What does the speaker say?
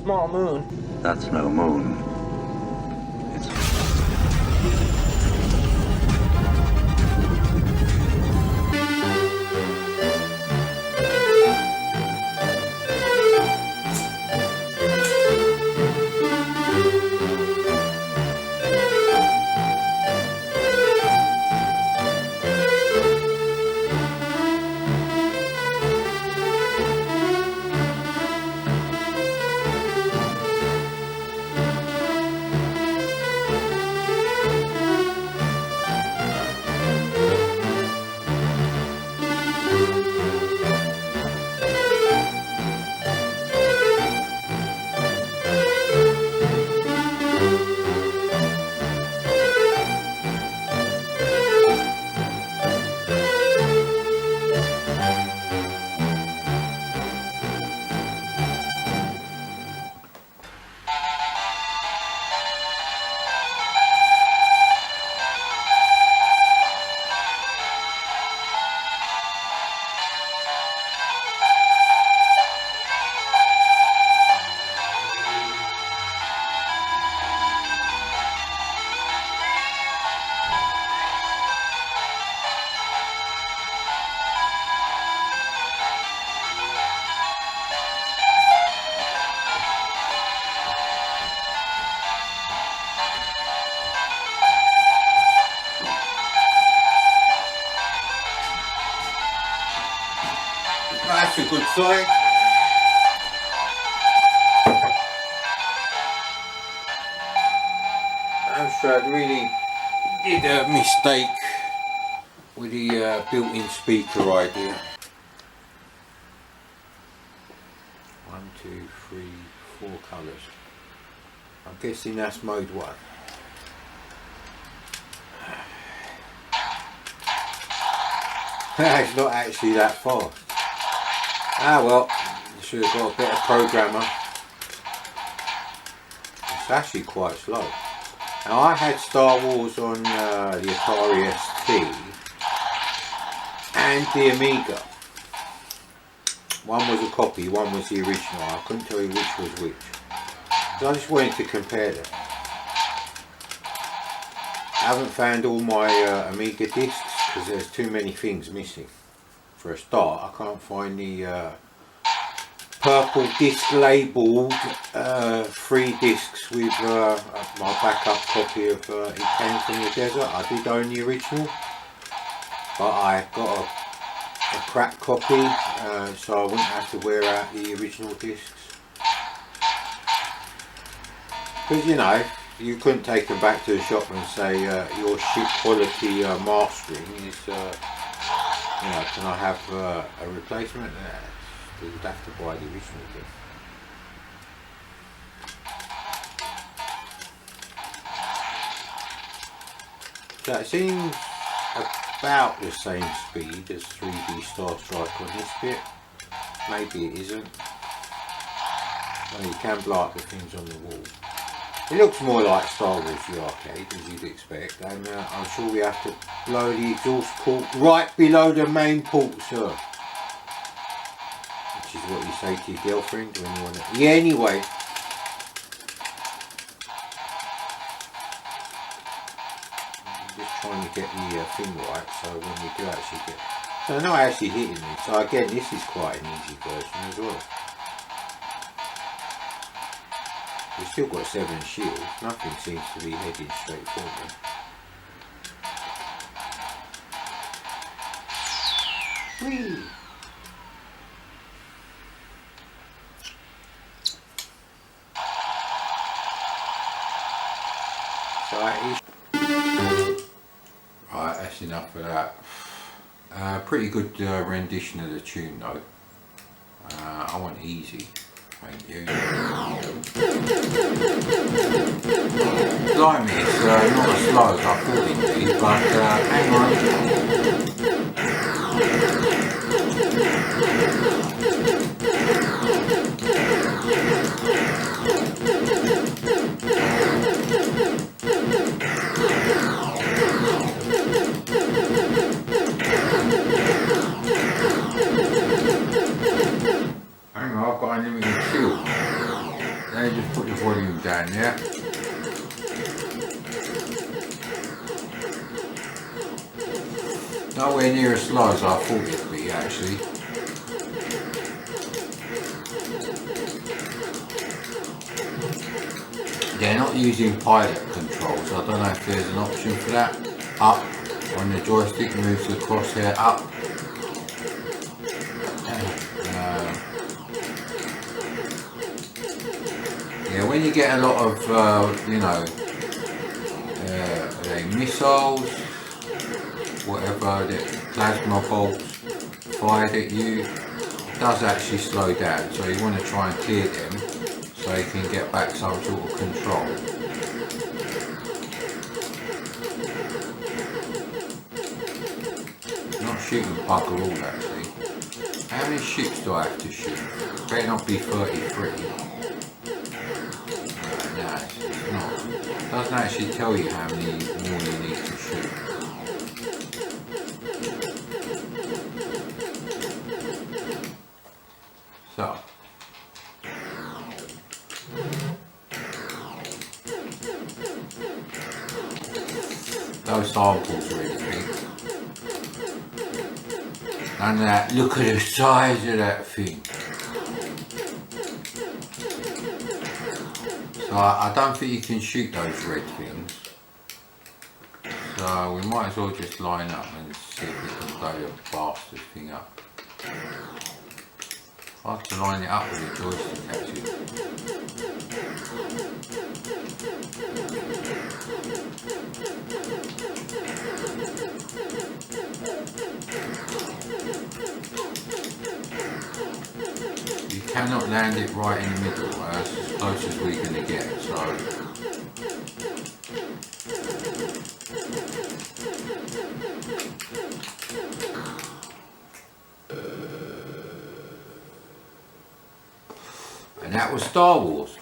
small moon. That's no moon. It's... That's a good sign. Amstrad really did a mistake with the built-in speaker idea. 1, 2, 3, 4 colours. I'm guessing that's mode 1. It's not actually that fast. Ah well, you should have got a better programmer. It's actually quite slow. Now I had Star Wars on the Atari ST and the Amiga. One was a copy, one was the original. I couldn't tell you which was which. So I just wanted to compare them. I haven't found all my Amiga discs because there's too many things missing. For a start, I can't find the purple disc labelled 3 discs with my backup copy of It Came From the Desert. I did own the original, but I got a crap copy, so I wouldn't have to wear out the original discs. Because you know, you couldn't take them back to the shop and say your shit quality mastering is, you know, can I have a replacement? You'd have to buy the original thing. So it seems about the same speed as 3D Star Strike on this bit. Maybe it isn't. Well, you can blow up the things on the wall. It looks more like Star Wars the arcade, as you'd expect, and I'm sure we have to blow the exhaust port right below the main port, sir. Which is what you say to your girlfriend when you want to... Yeah, anyway. I'm just trying to get the thing right, so when you do actually get... So not actually hitting me, so again, this is quite an easy version as well. We've still got 7 shields, nothing seems to be heading straight for me. Whee! So that is... Right, that's enough of that. Pretty good rendition of the tune though. I want easy. Thank you. Blimey, it's not as slow as I thought it'd be, but hang on. them down there. Nowhere near as slow as I thought it'd be actually. They're not using pilot controls. I don't know if there's an option for that. Up on the joystick moves the crosshair up. Yeah, when you get a lot of, you know, missiles, whatever, the plasma bolts fired at you, it does actually slow down. So you want to try and clear them so you can get back some sort of control. Not shooting bugger all actually. How many ships do I have to shoot? Better not be 33. No, it's not. It doesn't actually tell you how many more you need to shoot. So. Those samples really big. And that, look at the size of that thing. So I don't think you can shoot those red things. So we might as well just line up and see if we can blow the bastard thing up. Hard to line it up with the joystick actually. You cannot land it right in the middle, that's as close as we're going to get, so. And that was Star Wars.